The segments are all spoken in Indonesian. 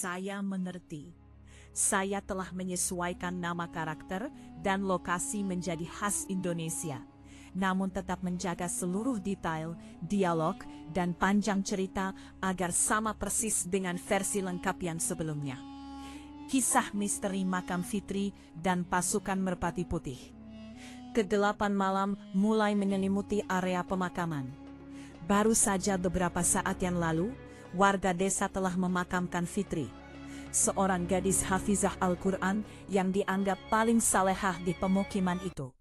Saya mengerti. Saya telah menyesuaikan nama karakter dan lokasi menjadi khas Indonesia, namun tetap menjaga seluruh detail, dialog, dan panjang cerita agar sama persis dengan versi lengkap yang sebelumnya. Kisah misteri makam Fitri dan pasukan Merpati Putih. Kegelapan malam mulai menyelimuti area pemakaman. Baru saja beberapa saat yang lalu, warga desa telah memakamkan Fitri, seorang gadis hafizah Al-Quran yang dianggap paling salehah di pemukiman itu.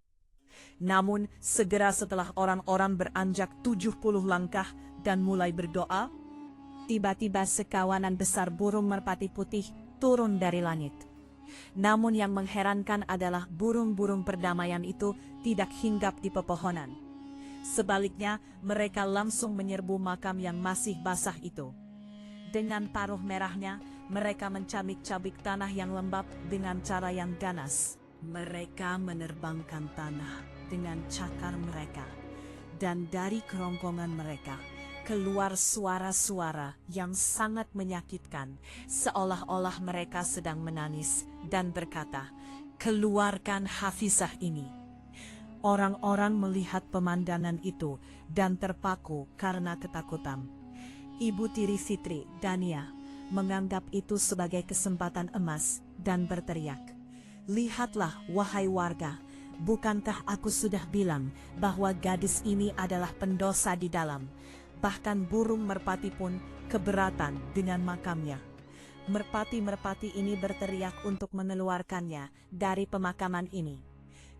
Namun, segera setelah orang-orang beranjak 70 langkah dan mulai berdoa, tiba-tiba sekawanan besar burung merpati putih turun dari langit. Namun yang mengherankan adalah burung-burung perdamaian itu tidak hinggap di pepohonan. Sebaliknya, mereka langsung menyerbu makam yang masih basah itu. Dengan paruh merahnya, mereka mencabik-cabik tanah yang lembab dengan cara yang ganas. Mereka menerbangkan tanah dengan cakar mereka. Dan dari kerongkongan mereka, keluar suara-suara yang sangat menyakitkan, seolah-olah mereka sedang menangis dan berkata, "Keluarkan hafizah ini." Orang-orang melihat pemandangan itu dan terpaku karena ketakutan. Ibu tiri Fitri, Dania, menganggap itu sebagai kesempatan emas dan berteriak, "Lihatlah, wahai warga, bukankah aku sudah bilang bahwa gadis ini adalah pendosa di dalam?" Bahkan burung merpati pun keberatan dengan makamnya. Merpati-merpati ini berteriak untuk mengeluarkannya dari pemakaman ini.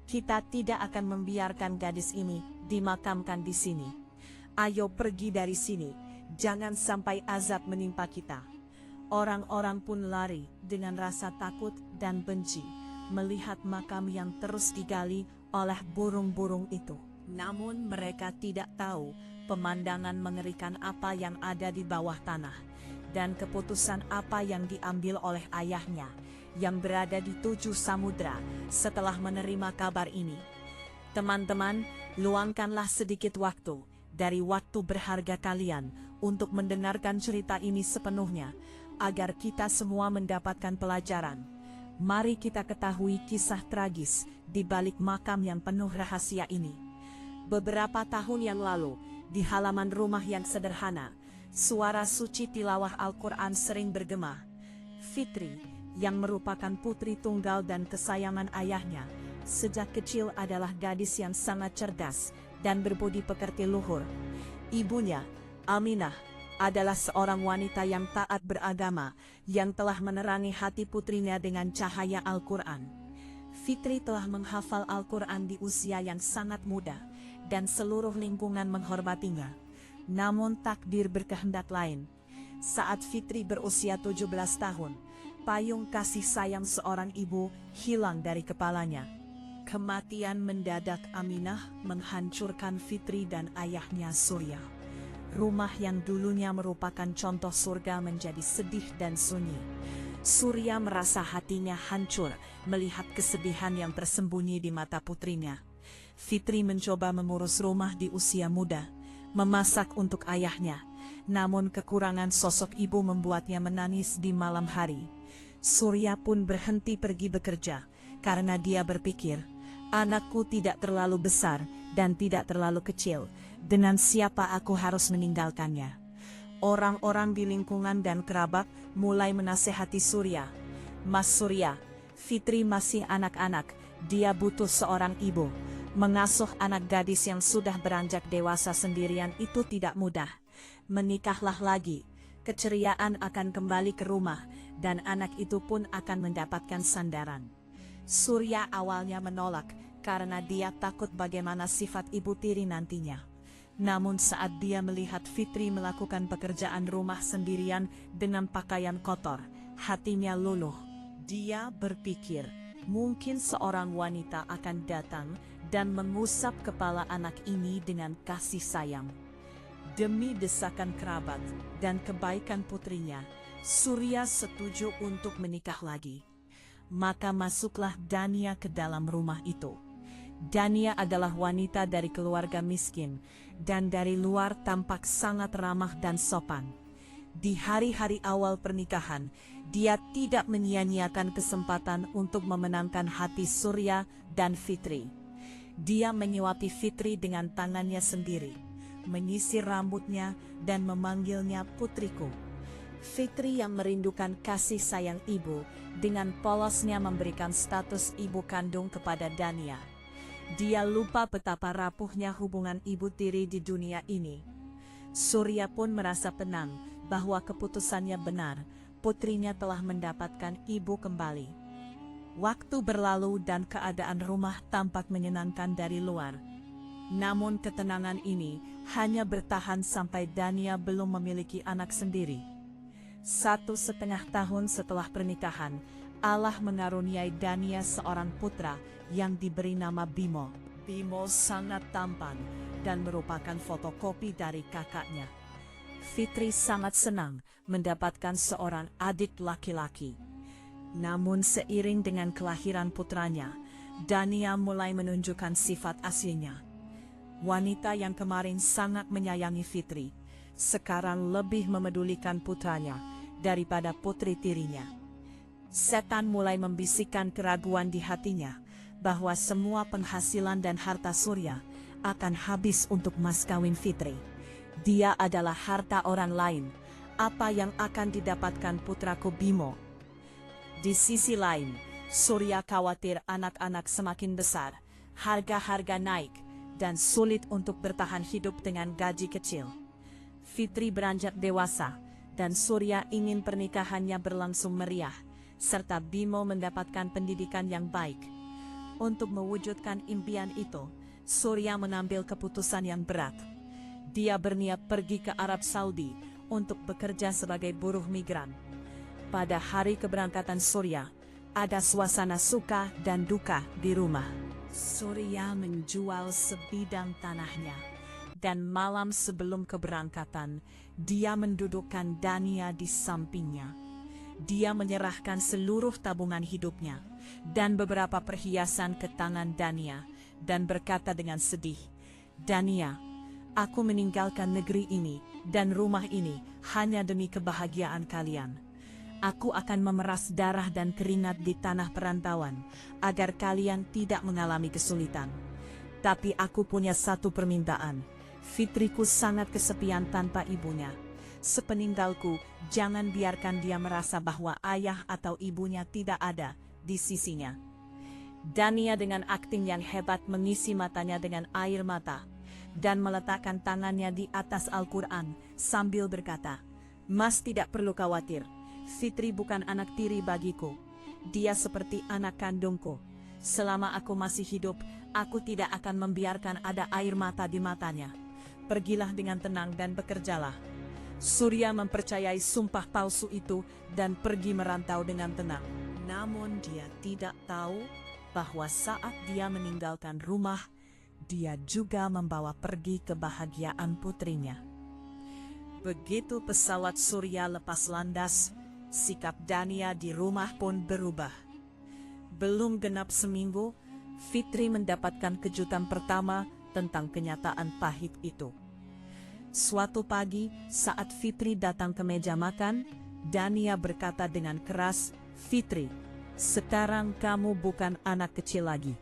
"Kita tidak akan membiarkan gadis ini dimakamkan di sini. Ayo pergi dari sini. Jangan sampai azab menimpa kita." Orang-orang pun lari dengan rasa takut dan benci melihat makam yang terus digali oleh burung-burung itu. Namun mereka tidak tahu pemandangan mengerikan apa yang ada di bawah tanah dan keputusan apa yang diambil oleh ayahnya yang berada di 7 samudra setelah menerima kabar ini. Teman-teman, luangkanlah sedikit waktu dari waktu berharga kalian untuk mendengarkan cerita ini sepenuhnya, agar kita semua mendapatkan pelajaran. Mari kita ketahui kisah tragis di balik makam yang penuh rahasia ini. Beberapa tahun yang lalu, di halaman rumah yang sederhana, suara suci tilawah Al-Quran sering bergema. Fitri, yang merupakan putri tunggal dan kesayangan ayahnya, sejak kecil adalah gadis yang sangat cerdas dan berbudi pekerti luhur. Ibunya, Aminah, adalah seorang wanita yang taat beragama, yang telah menerangi hati putrinya dengan cahaya Al-Quran. Fitri telah menghafal Al-Quran di usia yang sangat muda, dan seluruh lingkungan menghormatinya. Namun takdir berkehendak lain. Saat Fitri berusia 17 tahun, payung kasih sayang seorang ibu hilang dari kepalanya. Kematian mendadak Aminah menghancurkan Fitri dan ayahnya Surya. Rumah yang dulunya merupakan contoh surga menjadi sedih dan sunyi. Surya merasa hatinya hancur melihat kesedihan yang tersembunyi di mata putrinya. Fitri mencoba mengurus rumah di usia muda, memasak untuk ayahnya, namun kekurangan sosok ibu membuatnya menangis di malam hari. Surya pun berhenti pergi bekerja, karena dia berpikir, "Anakku tidak terlalu besar dan tidak terlalu kecil, dengan siapa aku harus meninggalkannya?" Orang-orang di lingkungan dan kerabat mulai menasehati Surya. "Mas Surya, Fitri masih anak-anak, dia butuh seorang ibu. Mengasuh anak gadis yang sudah beranjak dewasa sendirian itu tidak mudah. Menikahlah lagi, keceriaan akan kembali ke rumah, dan anak itu pun akan mendapatkan sandaran." Surya awalnya menolak, karena dia takut bagaimana sifat ibu tiri nantinya. Namun saat dia melihat Fitri melakukan pekerjaan rumah sendirian dengan pakaian kotor, hatinya luluh. Dia berpikir, mungkin seorang wanita akan datang dan mengusap kepala anak ini dengan kasih sayang. Demi desakan kerabat dan kebaikan putrinya, Surya setuju untuk menikah lagi. Maka masuklah Dania ke dalam rumah itu. Dania adalah wanita dari keluarga miskin, dan dari luar tampak sangat ramah dan sopan. Di hari-hari awal pernikahan, dia tidak menyia-nyiakan kesempatan untuk memenangkan hati Surya dan Fitri. Dia menyuapi Fitri dengan tangannya sendiri, menyisir rambutnya dan memanggilnya putriku. Fitri yang merindukan kasih sayang ibu, dengan polosnya memberikan status ibu kandung kepada Dania. Dia lupa betapa rapuhnya hubungan ibu tiri di dunia ini. Surya pun merasa tenang bahwa keputusannya benar, putrinya telah mendapatkan ibu kembali. Waktu berlalu dan keadaan rumah tampak menyenangkan dari luar. Namun ketenangan ini hanya bertahan sampai Dania belum memiliki anak sendiri. 1,5 tahun setelah pernikahan, Allah mengaruniai Dania seorang putra yang diberi nama Bimo. Bimo sangat tampan dan merupakan fotokopi dari kakaknya. Fitri sangat senang mendapatkan seorang adik laki-laki. Namun seiring dengan kelahiran putranya, Dania mulai menunjukkan sifat aslinya. Wanita yang kemarin sangat menyayangi Fitri, sekarang lebih memedulikan putranya daripada putri tirinya. Setan mulai membisikkan keraguan di hatinya bahwa semua penghasilan dan harta Surya akan habis untuk mas kawin Fitri. Dia adalah harta orang lain. Apa yang akan didapatkan putraku Bimo? Di sisi lain, Surya khawatir anak-anak semakin besar, harga-harga naik, dan sulit untuk bertahan hidup dengan gaji kecil. Fitri beranjak dewasa, dan Surya ingin pernikahannya berlangsung meriah, serta Bimo mendapatkan pendidikan yang baik. Untuk mewujudkan impian itu, Surya mengambil keputusan yang berat. Dia berniat pergi ke Arab Saudi untuk bekerja sebagai buruh migran. Pada hari keberangkatan Surya, ada suasana suka dan duka di rumah. Surya menjual sebidang tanahnya, dan malam sebelum keberangkatan, dia mendudukkan Dania di sampingnya. Dia menyerahkan seluruh tabungan hidupnya dan beberapa perhiasan ke tangan Dania dan berkata dengan sedih, "Dania, aku meninggalkan negeri ini dan rumah ini hanya demi kebahagiaan kalian. Aku akan memeras darah dan keringat di tanah perantauan agar kalian tidak mengalami kesulitan. Tapi aku punya satu permintaan. Fitriku sangat kesepian tanpa ibunya. Sepeninggalku, jangan biarkan dia merasa bahwa ayah atau ibunya tidak ada di sisinya." Dania dengan akting yang hebat mengisi matanya dengan air mata dan meletakkan tangannya di atas Al-Quran sambil berkata, "Mas tidak perlu khawatir. Fitri bukan anak tiri bagiku. Dia seperti anak kandungku. Selama aku masih hidup, aku tidak akan membiarkan ada air mata di matanya. Pergilah dengan tenang dan bekerjalah." Surya mempercayai sumpah palsu itu dan pergi merantau dengan tenang. Namun dia tidak tahu bahwa saat dia meninggalkan rumah, dia juga membawa pergi kebahagiaan putrinya. Begitu pesawat Surya lepas landas, sikap Dania di rumah pun berubah. Belum genap seminggu, Fitri mendapatkan kejutan pertama tentang kenyataan pahit itu. Suatu pagi, saat Fitri datang ke meja makan, Dania berkata dengan keras, "Fitri, sekarang kamu bukan anak kecil lagi.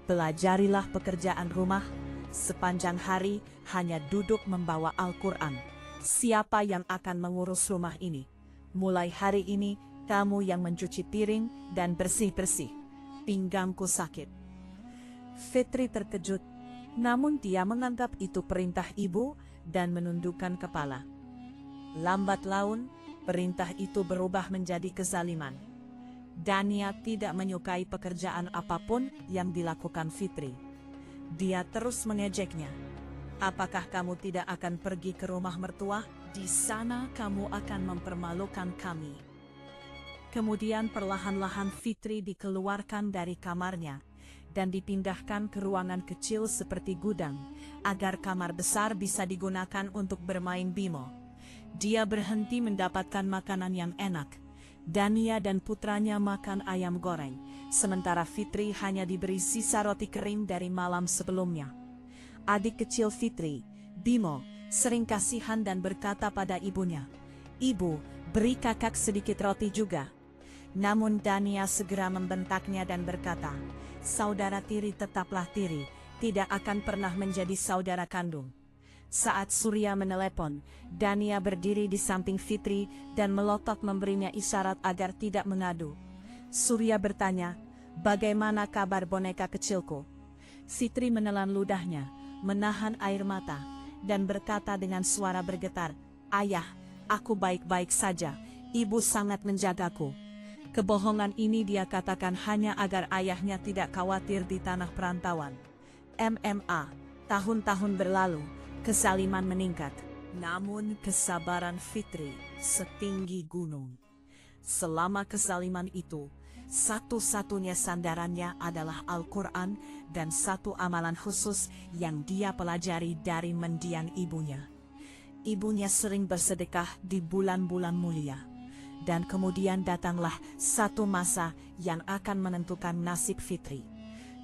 Pelajarilah pekerjaan rumah. Sepanjang hari hanya duduk membawa Al-Quran. Siapa yang akan mengurus rumah ini? Mulai hari ini, kamu yang mencuci piring dan bersih-bersih. Pinggangku sakit." Fitri terkejut, namun dia menganggap itu perintah ibu dan menundukkan kepala. Lambat laun, perintah itu berubah menjadi kezaliman. Dania tidak menyukai pekerjaan apapun yang dilakukan Fitri. Dia terus mengejeknya. "Apakah kamu tidak akan pergi ke rumah mertua? Di sana kamu akan mempermalukan kami." Kemudian perlahan-lahan Fitri dikeluarkan dari kamarnya dan dipindahkan ke ruangan kecil seperti gudang, agar kamar besar bisa digunakan untuk bermain Bimo. Dia berhenti mendapatkan makanan yang enak. Dania dan putranya makan ayam goreng, sementara Fitri hanya diberi sisa roti kering dari malam sebelumnya. Adik kecil Fitri, Bimo, sering kasihan dan berkata pada ibunya, "Ibu, beri kakak sedikit roti juga." Namun Dania segera membentaknya dan berkata, "Saudara tiri tetaplah tiri, tidak akan pernah menjadi saudara kandung." Saat Surya menelepon, Dania berdiri di samping Fitri dan melotot memberinya isyarat agar tidak mengadu. Surya bertanya, "Bagaimana kabar boneka kecilku?" Fitri menelan ludahnya, menahan air mata, dan berkata dengan suara bergetar, "Ayah, aku baik-baik saja, ibu sangat menjagaku." Kebohongan ini dia katakan hanya agar ayahnya tidak khawatir di tanah perantauan. MMA, tahun-tahun berlalu, kesaliman meningkat. Namun kesabaran Fitri setinggi gunung. Selama kesaliman itu, satu-satunya sandarannya adalah Al-Quran dan satu amalan khusus yang dia pelajari dari mendiang ibunya. Ibunya sering bersedekah di bulan-bulan mulia. Dan kemudian datanglah satu masa yang akan menentukan nasib Fitri.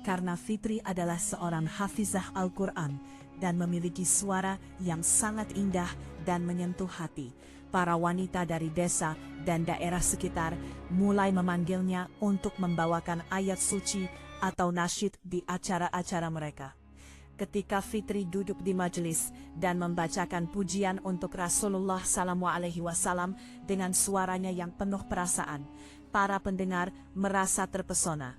Karena Fitri adalah seorang hafizah Al-Quran dan memiliki suara yang sangat indah dan menyentuh hati, para wanita dari desa dan daerah sekitar mulai memanggilnya untuk membawakan ayat suci atau nasyid di acara-acara mereka. Ketika Fitri duduk di majelis dan membacakan pujian untuk Rasulullah SAW dengan suaranya yang penuh perasaan, para pendengar merasa terpesona.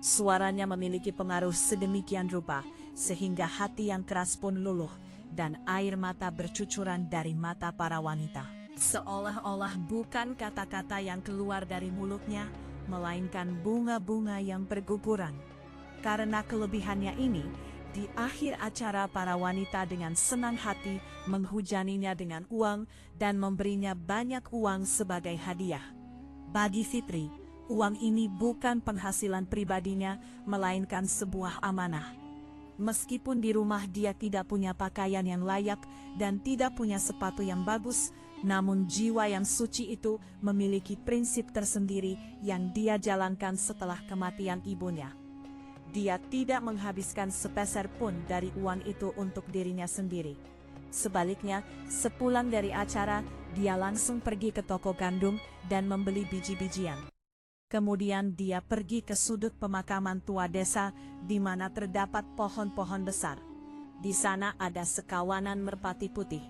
Suaranya memiliki pengaruh sedemikian rupa, sehingga hati yang keras pun luluh, dan air mata bercucuran dari mata para wanita. Seolah-olah bukan kata-kata yang keluar dari mulutnya, melainkan bunga-bunga yang berguguran. Karena kelebihannya ini, di akhir acara para wanita dengan senang hati menghujaninya dengan uang dan memberinya banyak uang sebagai hadiah. Bagi Fitri, uang ini bukan penghasilan pribadinya, melainkan sebuah amanah. Meskipun di rumah dia tidak punya pakaian yang layak dan tidak punya sepatu yang bagus, namun jiwa yang suci itu memiliki prinsip tersendiri yang dia jalankan setelah kematian ibunya. Dia tidak menghabiskan sepeser pun dari uang itu untuk dirinya sendiri. Sebaliknya, sepulang dari acara, dia langsung pergi ke toko gandum dan membeli biji-bijian. Kemudian dia pergi ke sudut pemakaman tua desa di mana terdapat pohon-pohon besar. Di sana ada sekawanan merpati putih.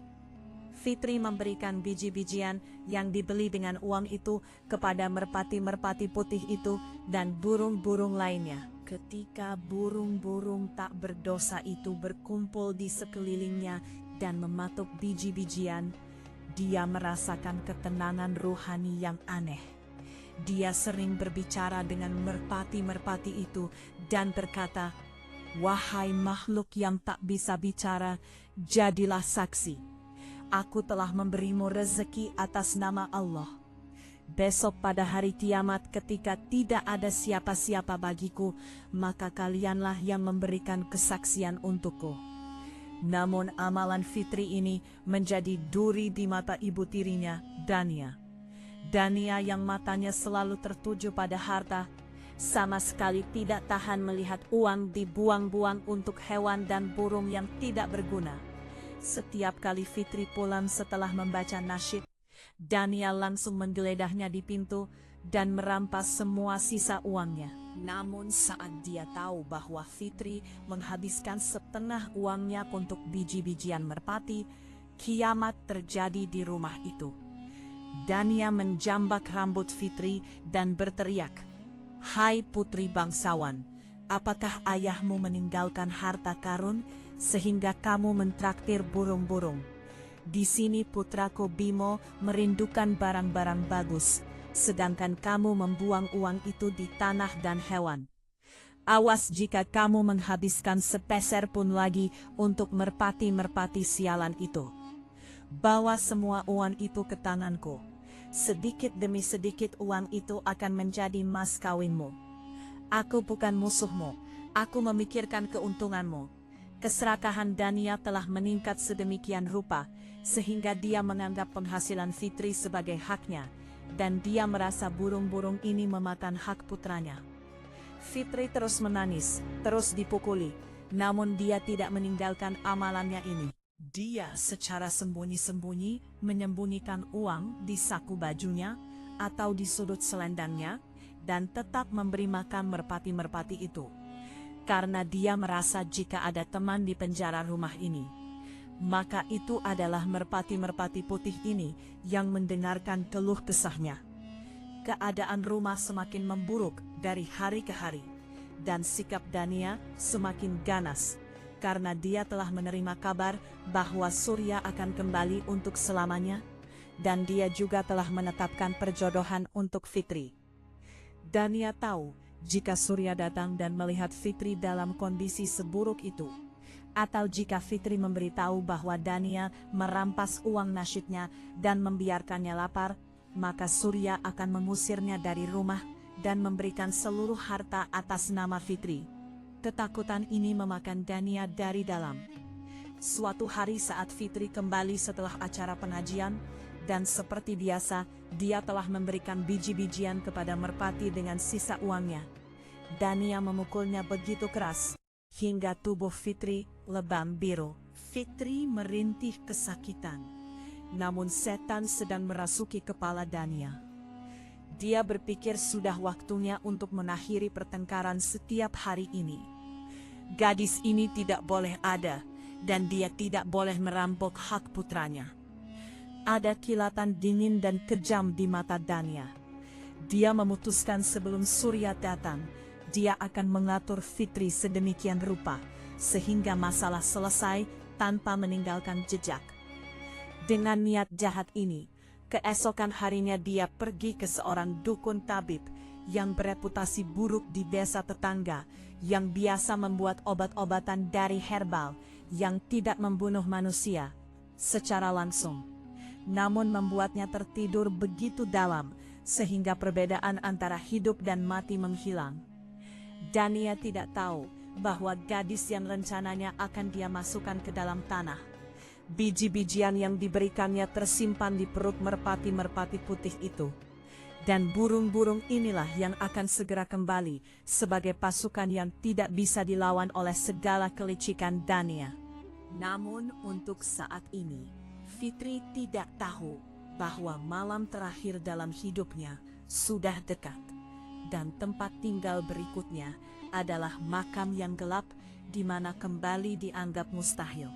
Fitri memberikan biji-bijian yang dibeli dengan uang itu kepada merpati-merpati putih itu dan burung-burung lainnya. Ketika burung-burung tak berdosa itu berkumpul di sekelilingnya dan mematuk biji-bijian, dia merasakan ketenangan rohani yang aneh. Dia sering berbicara dengan merpati-merpati itu dan berkata, "Wahai makhluk yang tak bisa bicara, jadilah saksi. Aku telah memberimu rezeki atas nama Allah. Besok pada hari kiamat ketika tidak ada siapa-siapa bagiku, maka kalianlah yang memberikan kesaksian untukku." Namun amalan Fitri ini menjadi duri di mata ibu tirinya, Dania. Dania yang matanya selalu tertuju pada harta, sama sekali tidak tahan melihat uang dibuang-buang untuk hewan dan burung yang tidak berguna. Setiap kali Fitri pulang setelah membaca nasyid, Dania langsung menggeledahnya di pintu dan merampas semua sisa uangnya. Namun saat dia tahu bahwa Fitri menghabiskan setengah uangnya untuk biji-bijian merpati, kiamat terjadi di rumah itu. Dania menjambak rambut Fitri dan berteriak, "Hai putri bangsawan, apakah ayahmu meninggalkan harta karun sehingga kamu mentraktir burung-burung? Di sini putraku Bimo merindukan barang-barang bagus, sedangkan kamu membuang uang itu di tanah dan hewan. Awas jika kamu menghabiskan sepeser pun lagi untuk merpati-merpati sialan itu. Bawa semua uang itu ke tanganku. Sedikit demi sedikit uang itu akan menjadi mas kawinmu. Aku bukan musuhmu, aku memikirkan keuntunganmu." Keserakahan Dania telah meningkat sedemikian rupa, sehingga dia menganggap penghasilan Fitri sebagai haknya, dan dia merasa burung-burung ini memakan hak putranya. Fitri terus menangis, terus dipukuli, namun dia tidak meninggalkan amalannya ini. Dia secara sembunyi-sembunyi menyembunyikan uang di saku bajunya atau di sudut selendangnya dan tetap memberi makan merpati-merpati itu. Karena dia merasa jika ada teman di penjara rumah ini, maka itu adalah merpati-merpati putih ini yang mendengarkan keluh kesahnya. Keadaan rumah semakin memburuk dari hari ke hari, dan sikap Dania semakin ganas, karena dia telah menerima kabar bahwa Surya akan kembali untuk selamanya, dan dia juga telah menetapkan perjodohan untuk Fitri. Dania tahu jika Surya datang dan melihat Fitri dalam kondisi seburuk itu, atau jika Fitri memberitahu bahwa Dania merampas uang nasyidnya dan membiarkannya lapar, maka Surya akan mengusirnya dari rumah dan memberikan seluruh harta atas nama Fitri. Ketakutan ini memakan Dania dari dalam. Suatu hari saat Fitri kembali setelah acara pengajian, dan seperti biasa, dia telah memberikan biji-bijian kepada merpati dengan sisa uangnya. Dania memukulnya begitu keras, hingga tubuh Fitri lebam biru. Fitri merintih kesakitan. Namun setan sedang merasuki kepala Dania. Dia berpikir sudah waktunya untuk mengakhiri pertengkaran setiap hari ini. Gadis ini tidak boleh ada, dan dia tidak boleh merampok hak putranya. Ada kilatan dingin dan kejam di mata Dania. Dia memutuskan sebelum Surya datang, dia akan mengatur Fitri sedemikian rupa, sehingga masalah selesai tanpa meninggalkan jejak. Dengan niat jahat ini, keesokan harinya dia pergi ke seorang dukun tabib yang bereputasi buruk di desa tetangga, yang biasa membuat obat-obatan dari herbal yang tidak membunuh manusia secara langsung, namun membuatnya tertidur begitu dalam sehingga perbedaan antara hidup dan mati menghilang. Dania tidak tahu bahwa gadis yang rencananya akan dia masukkan ke dalam tanah, biji-bijian yang diberikannya tersimpan di perut merpati-merpati putih itu. Dan burung-burung inilah yang akan segera kembali sebagai pasukan yang tidak bisa dilawan oleh segala kelicikan Dania. Namun untuk saat ini, Fitri tidak tahu bahwa malam terakhir dalam hidupnya sudah dekat. Dan tempat tinggal berikutnya adalah makam yang gelap di mana kembali dianggap mustahil.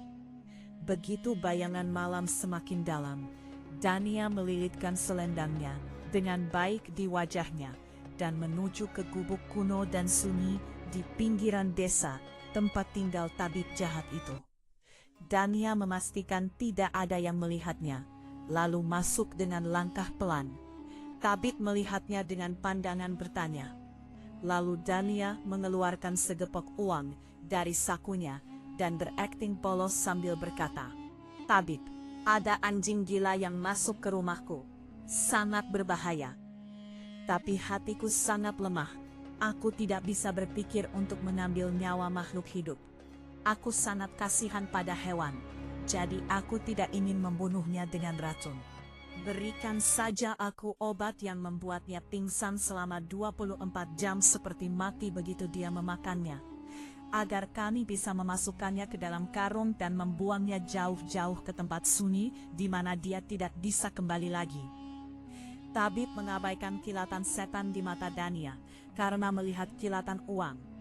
Begitu bayangan malam semakin dalam, Dania melilitkan selendangnya dengan baik di wajahnya dan menuju ke gubuk kuno dan sunyi di pinggiran desa tempat tinggal tabib jahat itu. Dania memastikan tidak ada yang melihatnya, lalu masuk dengan langkah pelan. Tabib melihatnya dengan pandangan bertanya. Lalu Dania mengeluarkan segepok uang dari sakunya dan berakting polos sambil berkata, "Tabib, ada anjing gila yang masuk ke rumahku. Sangat berbahaya. Tapi hatiku sangat lemah. Aku tidak bisa berpikir untuk mengambil nyawa makhluk hidup. Aku sangat kasihan pada hewan, jadi aku tidak ingin membunuhnya dengan racun. Berikan saja aku obat yang membuatnya pingsan selama 24 jam seperti mati begitu dia memakannya, agar kami bisa memasukkannya ke dalam karung dan membuangnya jauh-jauh ke tempat sunyi di mana dia tidak bisa kembali lagi." Tabib mengabaikan kilatan setan di mata Dania karena melihat kilatan uang.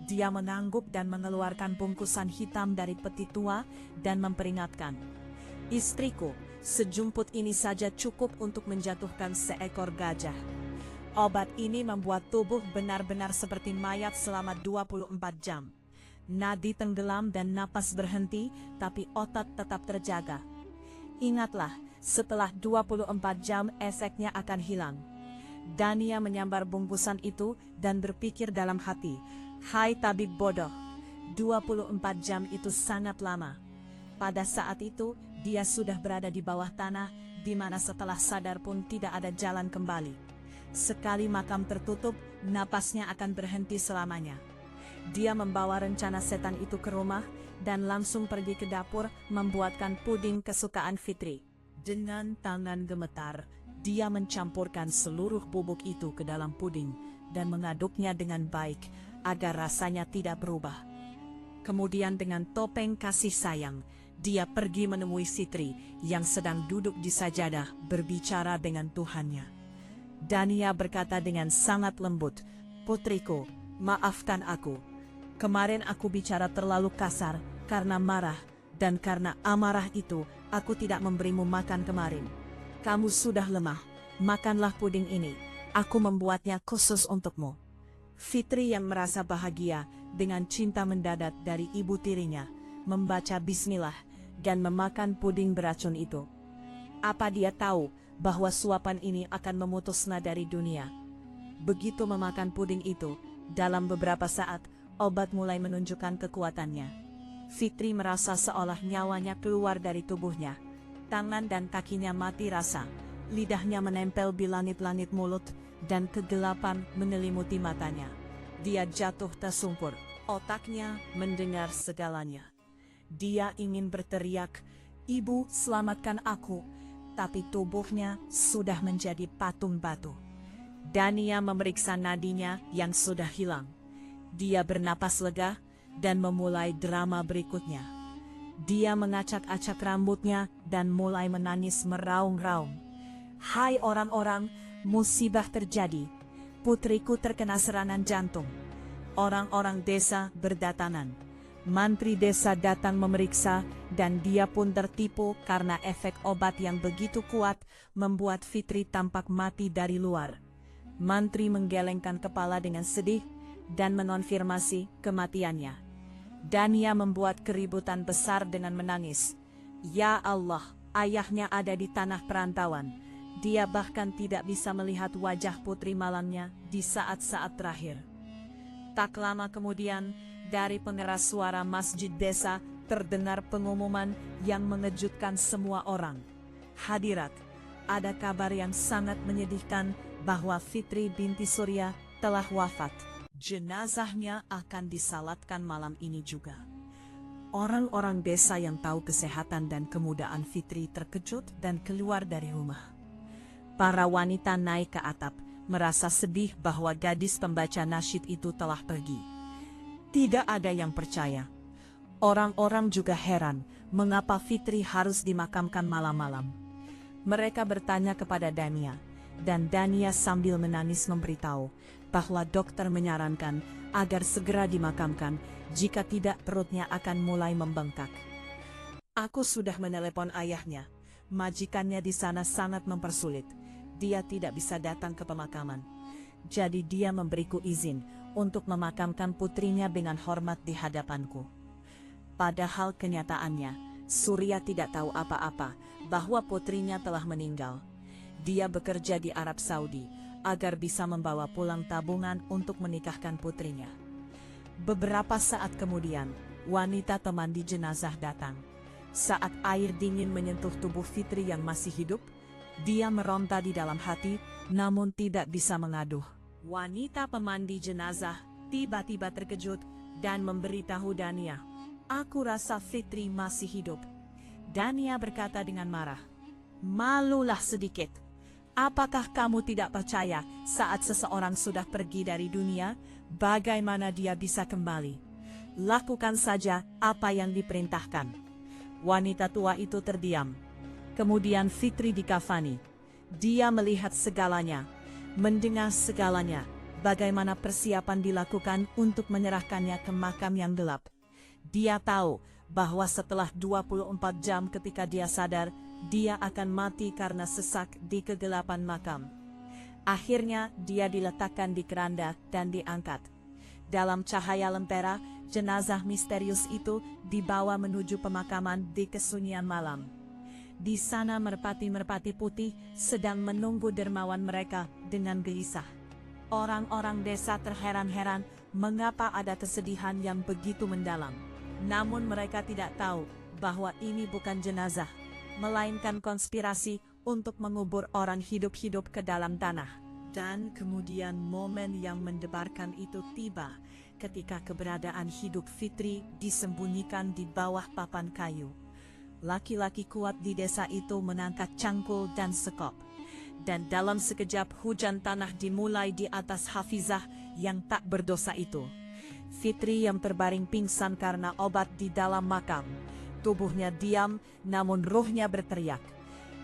Dia mengangguk dan mengeluarkan bungkusan hitam dari peti tua dan memperingatkan, "Istriku, sejumput ini saja cukup untuk menjatuhkan seekor gajah. Obat ini membuat tubuh benar-benar seperti mayat selama 24 jam. Nadi tenggelam dan napas berhenti, tapi otot tetap terjaga. Ingatlah, setelah 24 jam efeknya akan hilang." Dania menyambar bungkusan itu dan berpikir dalam hati, "Hai tabib bodoh, 24 jam itu sangat lama." Pada saat itu, dia sudah berada di bawah tanah, di mana setelah sadar pun tidak ada jalan kembali. Sekali makam tertutup, napasnya akan berhenti selamanya. Dia membawa rencana setan itu ke rumah, dan langsung pergi ke dapur membuatkan puding kesukaan Fitri. Dengan tangan gemetar, dia mencampurkan seluruh bubuk itu ke dalam puding, dan mengaduknya dengan baik, agar rasanya tidak berubah. Kemudian dengan topeng kasih sayang, dia pergi menemui Fitri yang sedang duduk di sajadah berbicara dengan Tuhannya. Dania berkata dengan sangat lembut, "Putriku, maafkan aku. Kemarin aku bicara terlalu kasar karena marah, dan karena amarah itu aku tidak memberimu makan kemarin. Kamu sudah lemah, makanlah puding ini. Aku membuatnya khusus untukmu." Fitri yang merasa bahagia dengan cinta mendadak dari ibu tirinya, membaca bismillah dan memakan puding beracun itu. Apa dia tahu bahwa suapan ini akan memutusnya dari dunia? Begitu memakan puding itu, dalam beberapa saat, obat mulai menunjukkan kekuatannya. Fitri merasa seolah nyawanya keluar dari tubuhnya. Tangan dan kakinya mati rasa, lidahnya menempel di langit-langit mulut, dan kegelapan menelimuti matanya. Dia jatuh tersungkur, otaknya mendengar segalanya. Dia ingin berteriak, "Ibu, selamatkan aku!" Tapi tubuhnya sudah menjadi patung batu. Dania memeriksa nadinya yang sudah hilang. Dia bernapas lega dan memulai drama berikutnya. Dia mengacak-acak rambutnya dan mulai menangis meraung-raung. "Hai orang-orang, musibah terjadi. Putriku terkena serangan jantung." Orang-orang desa berdatangan. Mantri desa datang memeriksa dan dia pun tertipu karena efek obat yang begitu kuat membuat Fitri tampak mati dari luar. Mantri menggelengkan kepala dengan sedih dan mengonfirmasi kematiannya. Dania membuat keributan besar dengan menangis. "Ya Allah, ayahnya ada di tanah perantauan. Dia bahkan tidak bisa melihat wajah putri malamnya di saat-saat terakhir." Tak lama kemudian, dari pengeras suara masjid desa terdengar pengumuman yang mengejutkan semua orang. "Hadirat, ada kabar yang sangat menyedihkan bahwa Fitri binti Surya telah wafat. Jenazahnya akan disalatkan malam ini juga." Orang-orang desa yang tahu kesehatan dan kemudahan Fitri terkejut dan keluar dari rumah. Para wanita naik ke atap, merasa sedih bahwa gadis pembaca nasyid itu telah pergi. Tidak ada yang percaya. Orang-orang juga heran mengapa Fitri harus dimakamkan malam-malam. Mereka bertanya kepada Dania, dan Dania sambil menangis memberitahu bahwa dokter menyarankan agar segera dimakamkan, jika tidak perutnya akan mulai membengkak. "Aku sudah menelepon ayahnya. Majikannya di sana sangat mempersulit. Dia tidak bisa datang ke pemakaman. Jadi dia memberiku izin untuk memakamkan putrinya dengan hormat di hadapanku." Padahal kenyataannya, Surya tidak tahu apa-apa bahwa putrinya telah meninggal. Dia bekerja di Arab Saudi agar bisa membawa pulang tabungan untuk menikahkan putrinya. Beberapa saat kemudian, wanita pemandi jenazah datang. Saat air dingin menyentuh tubuh Fitri yang masih hidup, dia meronta di dalam hati, namun tidak bisa mengaduh. Wanita pemandi jenazah tiba-tiba terkejut dan memberitahu Dania, "Aku rasa Fitri masih hidup." Dania berkata dengan marah, "Malulah sedikit. Apakah kamu tidak percaya saat seseorang sudah pergi dari dunia, bagaimana dia bisa kembali? Lakukan saja apa yang diperintahkan." Wanita tua itu terdiam. Kemudian Fitri dikafani. Dia melihat segalanya, mendengar segalanya, bagaimana persiapan dilakukan untuk menyerahkannya ke makam yang gelap. Dia tahu bahwa setelah 24 jam ketika dia sadar, dia akan mati karena sesak di kegelapan makam. Akhirnya dia diletakkan di keranda dan diangkat. Dalam cahaya lentera, jenazah misterius itu dibawa menuju pemakaman di kesunyian malam. Di sana merpati-merpati putih sedang menunggu dermawan mereka dengan gelisah. Orang-orang desa terheran-heran mengapa ada kesedihan yang begitu mendalam. Namun mereka tidak tahu bahwa ini bukan jenazah, melainkan konspirasi untuk mengubur orang hidup-hidup ke dalam tanah. Dan kemudian momen yang mendebarkan itu tiba ketika keberadaan hidup Fitri disembunyikan di bawah papan kayu. Laki-laki kuat di desa itu mengangkat cangkul dan sekop. Dan dalam sekejap hujan tanah dimulai di atas Hafizah yang tak berdosa itu. Fitri yang terbaring pingsan karena obat di dalam makam. Tubuhnya diam, namun rohnya berteriak.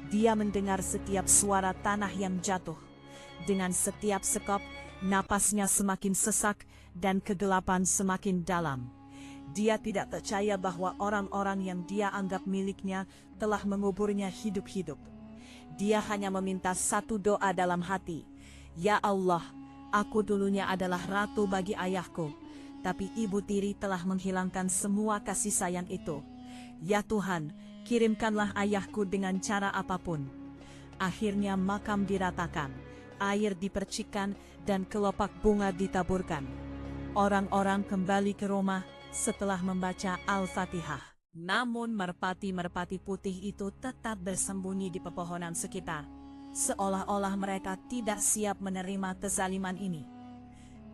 Dia mendengar setiap suara tanah yang jatuh. Dengan setiap sekop, napasnya semakin sesak dan kegelapan semakin dalam. Dia tidak percaya bahwa orang-orang yang dia anggap miliknya telah menguburnya hidup-hidup. Dia hanya meminta satu doa dalam hati. Ya Allah, aku dulunya adalah ratu bagi ayahku, tapi ibu tiri telah menghilangkan semua kasih sayang itu. Ya Tuhan, kirimkanlah ayahku dengan cara apapun. Akhirnya makam diratakan, air dipercikan, dan kelopak bunga ditaburkan. Orang-orang kembali ke rumah setelah membaca Al-Fatihah. Namun merpati-merpati putih itu tetap bersembunyi di pepohonan sekitar, seolah-olah mereka tidak siap menerima kezaliman ini.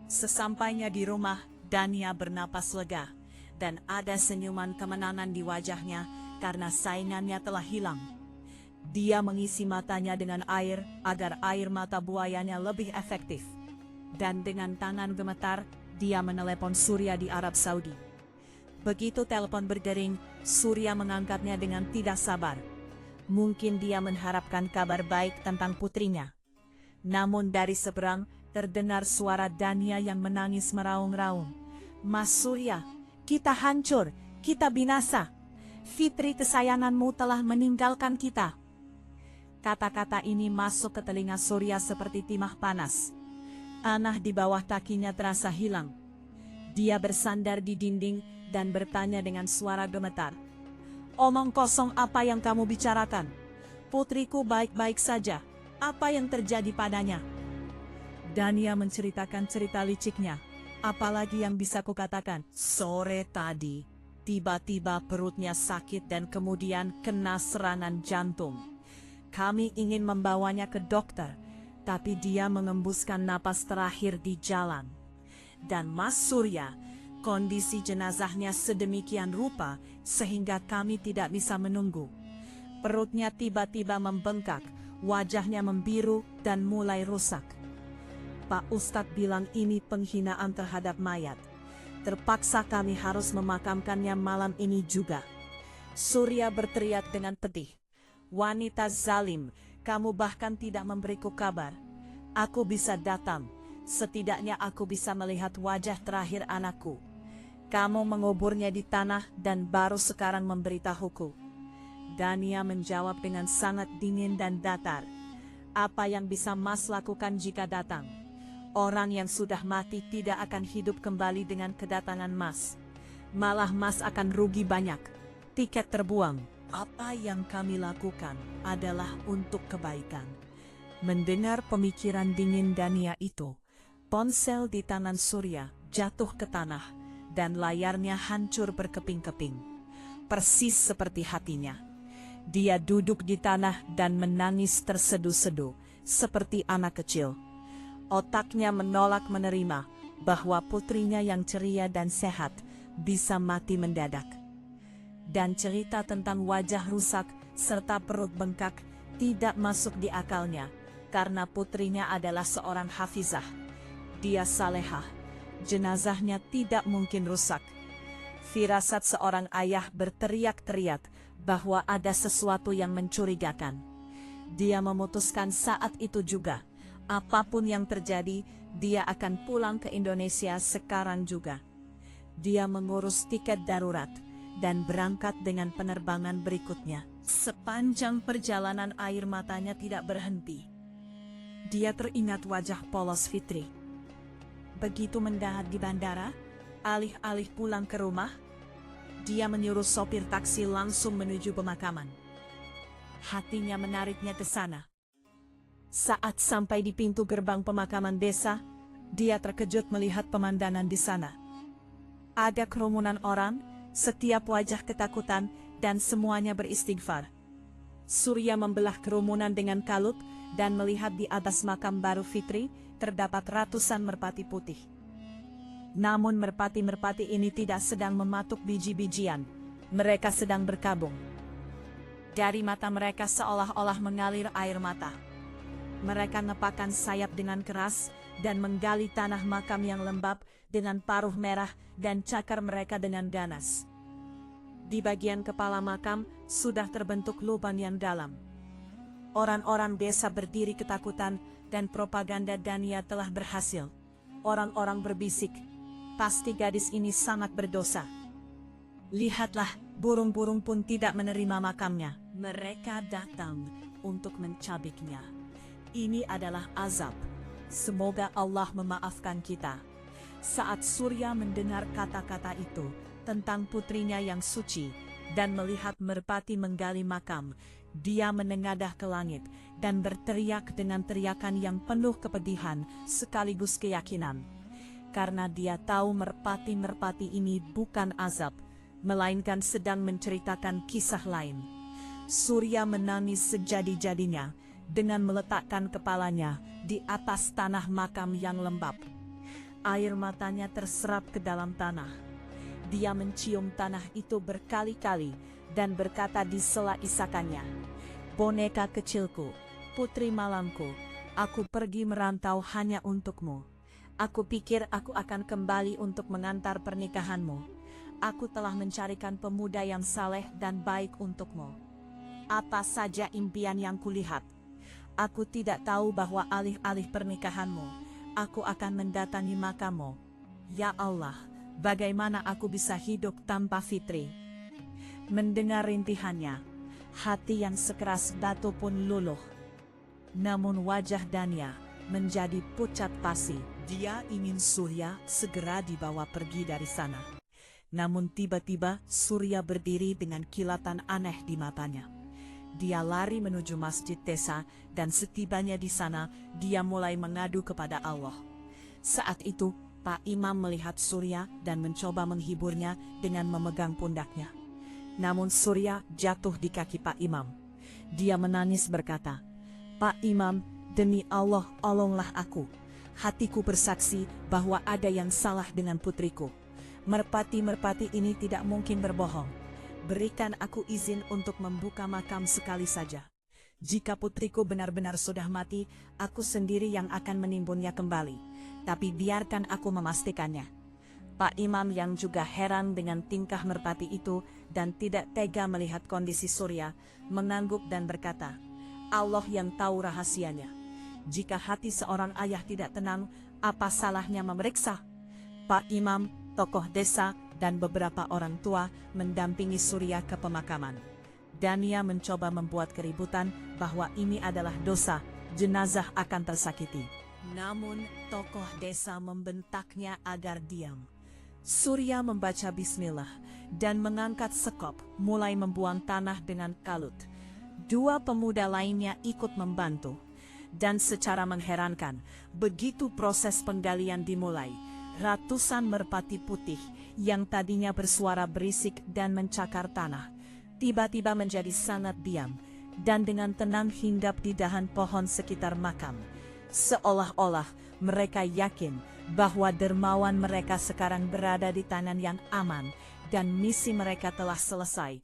Sesampainya di rumah, Dania bernapas lega, dan ada senyuman kemenangan di wajahnya karena saingannya telah hilang. Dia mengisi matanya dengan air agar air mata buayanya lebih efektif. Dan dengan tangan gemetar, dia menelepon Surya di Arab Saudi. Begitu telepon berdering, Surya mengangkatnya dengan tidak sabar. Mungkin dia mengharapkan kabar baik tentang putrinya. Namun dari seberang, terdengar suara Dania yang menangis meraung-raung. Mas Surya, kita hancur, kita binasa. Fitri kesayanganmu telah meninggalkan kita. Kata-kata ini masuk ke telinga Surya seperti timah panas. Anah di bawah kakinya terasa hilang. Dia bersandar di dinding dan bertanya dengan suara gemetar. Omong kosong apa yang kamu bicarakan? Putriku baik-baik saja. Apa yang terjadi padanya? Dania menceritakan cerita liciknya. Apalagi yang bisa kukatakan? Sore tadi, tiba-tiba perutnya sakit dan kemudian kena serangan jantung. Kami ingin membawanya ke dokter, tapi dia mengembuskan napas terakhir di jalan. Dan Mas Surya, kondisi jenazahnya sedemikian rupa sehingga kami tidak bisa menunggu. Perutnya tiba-tiba membengkak, wajahnya membiru dan mulai rusak. Pak Ustadz bilang ini penghinaan terhadap mayat. Terpaksa kami harus memakamkannya malam ini juga. Surya berteriak dengan pedih. Wanita zalim, kamu bahkan tidak memberiku kabar. Aku bisa datang, setidaknya aku bisa melihat wajah terakhir anakku. Kamu menguburnya di tanah dan baru sekarang memberitahuku. Dania menjawab dengan sangat dingin dan datar. Apa yang bisa Mas lakukan jika datang? Orang yang sudah mati tidak akan hidup kembali dengan kedatangan Mas. Malah Mas akan rugi banyak. Tiket terbuang. Apa yang kami lakukan adalah untuk kebaikan. Mendengar pemikiran dingin Dania itu, ponsel di tangan Surya jatuh ke tanah dan layarnya hancur berkeping-keping. Persis seperti hatinya. Dia duduk di tanah dan menangis terseduh-seduh seperti anak kecil. Otaknya menolak menerima bahwa putrinya yang ceria dan sehat bisa mati mendadak. Dan cerita tentang wajah rusak serta perut bengkak tidak masuk di akalnya karena putrinya adalah seorang hafizah. Dia salehah, jenazahnya tidak mungkin rusak. Firasat seorang ayah berteriak-teriak bahwa ada sesuatu yang mencurigakan. Dia memutuskan saat itu juga, apapun yang terjadi, dia akan pulang ke Indonesia sekarang juga. Dia mengurus tiket darurat dan berangkat dengan penerbangan berikutnya. Sepanjang perjalanan air matanya tidak berhenti. Dia teringat wajah polos Fitri. Begitu mendarat di bandara, alih-alih pulang ke rumah, dia menyuruh sopir taksi langsung menuju pemakaman. Hatinya menariknya ke sana. Saat sampai di pintu gerbang pemakaman desa, dia terkejut melihat pemandangan di sana. Ada kerumunan orang, setiap wajah ketakutan, dan semuanya beristighfar. Surya membelah kerumunan dengan kalut dan melihat di atas makam baru Fitri terdapat ratusan merpati putih. Namun merpati-merpati ini tidak sedang mematuk biji-bijian. Mereka sedang berkabung. Dari mata mereka seolah-olah mengalir air mata. Mereka ngepakkan sayap dengan keras dan menggali tanah makam yang lembab dengan paruh merah dan cakar mereka dengan ganas. Di bagian kepala makam sudah terbentuk lubang yang dalam. Orang-orang desa berdiri ketakutan dan propaganda Dania telah berhasil. Orang-orang berbisik, pasti gadis ini sangat berdosa. Lihatlah, burung-burung pun tidak menerima makamnya. Mereka datang untuk mencabiknya. Ini adalah azab. Semoga Allah memaafkan kita. Saat Surya mendengar kata-kata itu tentang putrinya yang suci dan melihat merpati menggali makam, dia menengadah ke langit dan berteriak dengan teriakan yang penuh kepedihan sekaligus keyakinan. Karena dia tahu merpati-merpati ini bukan azab, melainkan sedang menceritakan kisah lain. Surya menangis sejadi-jadinya dengan meletakkan kepalanya di atas tanah makam yang lembab. Air matanya terserap ke dalam tanah. Dia mencium tanah itu berkali-kali dan berkata di sela isakannya, "Boneka kecilku, putri malamku, aku pergi merantau hanya untukmu. Aku pikir aku akan kembali untuk mengantar pernikahanmu. Aku telah mencarikan pemuda yang saleh dan baik untukmu. Apa saja impian yang kulihat. Aku tidak tahu bahwa alih-alih pernikahanmu, aku akan mendatangi makammu. Ya Allah, bagaimana aku bisa hidup tanpa Fitri?" Mendengar rintihannya, hati yang sekeras batu pun luluh. Namun wajah Dania menjadi pucat pasi. Dia ingin Surya segera dibawa pergi dari sana. Namun tiba-tiba Surya berdiri dengan kilatan aneh di matanya. Dia lari menuju masjid desa dan setibanya di sana, dia mulai mengadu kepada Allah. Saat itu, Pak Imam melihat Surya dan mencoba menghiburnya dengan memegang pundaknya. Namun Surya jatuh di kaki Pak Imam. Dia menangis berkata, "Pak Imam, demi Allah, tolonglah aku. Hatiku bersaksi bahwa ada yang salah dengan putriku. Merpati-merpati ini tidak mungkin berbohong. Berikan aku izin untuk membuka makam sekali saja. Jika putriku benar-benar sudah mati, aku sendiri yang akan menimbunnya kembali. Tapi biarkan aku memastikannya." Pak Imam yang juga heran dengan tingkah merpati itu dan tidak tega melihat kondisi Surya, mengangguk dan berkata, "Allah yang tahu rahasianya. Jika hati seorang ayah tidak tenang, apa salahnya memeriksa?" Pak Imam, tokoh desa, dan beberapa orang tua mendampingi Surya ke pemakaman. Dania mencoba membuat keributan bahwa ini adalah dosa, jenazah akan tersakiti. Namun tokoh desa membentaknya agar diam. Surya membaca bismillah dan mengangkat sekop, mulai membuang tanah dengan kalut. Dua pemuda lainnya ikut membantu. Dan secara mengherankan, begitu proses penggalian dimulai, ratusan merpati putih yang tadinya bersuara berisik dan mencakar tanah, tiba-tiba menjadi sangat diam dan dengan tenang hinggap di dahan pohon sekitar makam. Seolah-olah mereka yakin bahwa dermawan mereka sekarang berada di tanah yang aman dan misi mereka telah selesai.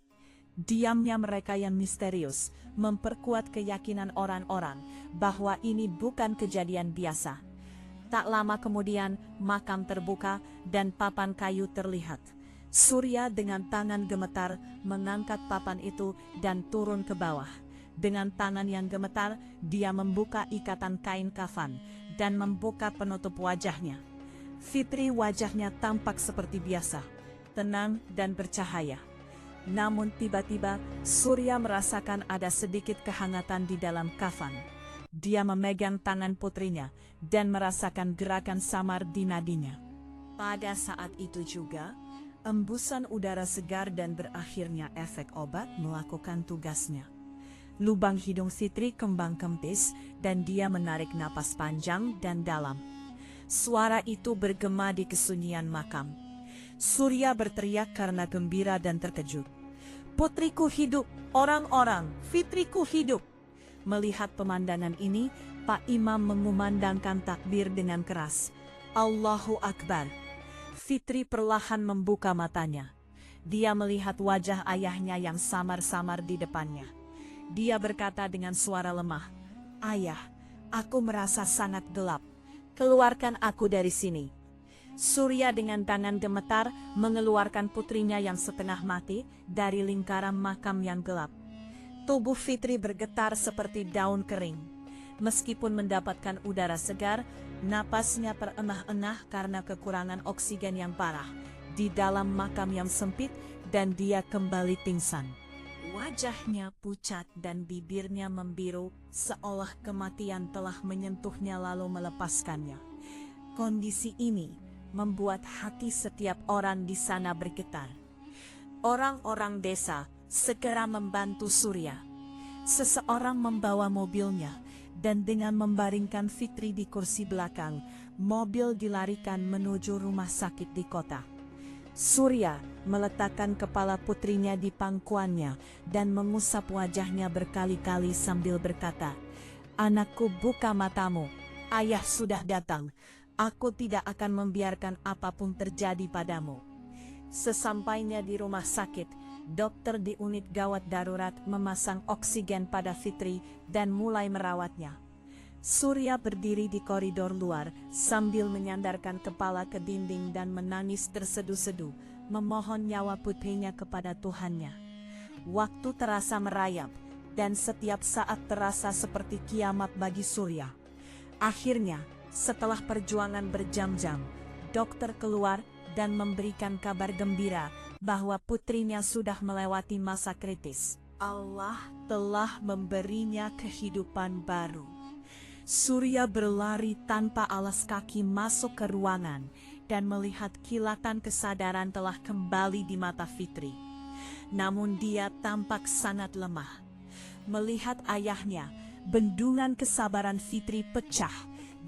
Diamnya mereka yang misterius memperkuat keyakinan orang-orang bahwa ini bukan kejadian biasa. Tak lama kemudian, makam terbuka dan papan kayu terlihat. Surya dengan tangan gemetar mengangkat papan itu dan turun ke bawah. Dengan tangan yang gemetar, dia membuka ikatan kain kafan dan membuka penutup wajahnya. Fitri wajahnya tampak seperti biasa, tenang dan bercahaya. Namun tiba-tiba, Surya merasakan ada sedikit kehangatan di dalam kafan. Dia memegang tangan putrinya dan merasakan gerakan samar di nadinya. Pada saat itu juga, embusan udara segar dan berakhirnya efek obat melakukan tugasnya. Lubang hidung Fitri kembang kempis dan dia menarik napas panjang dan dalam. Suara itu bergema di kesunyian makam. Surya berteriak karena gembira dan terkejut. "Putriku hidup, orang-orang, Fitriku hidup!" Melihat pemandangan ini, Pak Imam mengumandangkan takbir dengan keras. Allahu Akbar. Fitri perlahan membuka matanya. Dia melihat wajah ayahnya yang samar-samar di depannya. Dia berkata dengan suara lemah, "Ayah, aku merasa sangat gelap. Keluarkan aku dari sini." Surya dengan tangan gemetar mengeluarkan putrinya yang setengah mati dari lingkaran makam yang gelap. Tubuh Fitri bergetar seperti daun kering. Meskipun mendapatkan udara segar, napasnya terengah-engah karena kekurangan oksigen yang parah di dalam makam yang sempit, dan dia kembali pingsan. Wajahnya pucat dan bibirnya membiru, seolah kematian telah menyentuhnya lalu melepaskannya. Kondisi ini membuat hati setiap orang di sana bergetar. Orang-orang desa segera membantu Surya. Seseorang membawa mobilnya, dan dengan membaringkan Fitri di kursi belakang, mobil dilarikan menuju rumah sakit di kota. Surya meletakkan kepala putrinya di pangkuannya dan mengusap wajahnya berkali-kali sambil berkata, "Anakku, buka matamu. Ayah sudah datang. Aku tidak akan membiarkan apapun terjadi padamu." Sesampainya di rumah sakit, dokter di unit gawat darurat memasang oksigen pada Fitri dan mulai merawatnya. Surya berdiri di koridor luar sambil menyandarkan kepala ke dinding dan menangis terseduh-seduh, memohon nyawa putrinya kepada Tuhannya. Waktu terasa merayap, dan setiap saat terasa seperti kiamat bagi Surya. Akhirnya, setelah perjuangan berjam-jam, dokter keluar dan memberikan kabar gembira bahwa putrinya sudah melewati masa kritis. Allah telah memberinya kehidupan baru. Surya berlari tanpa alas kaki masuk ke ruangan dan melihat kilatan kesadaran telah kembali di mata Fitri. Namun dia tampak sangat lemah. Melihat ayahnya, bendungan kesabaran Fitri pecah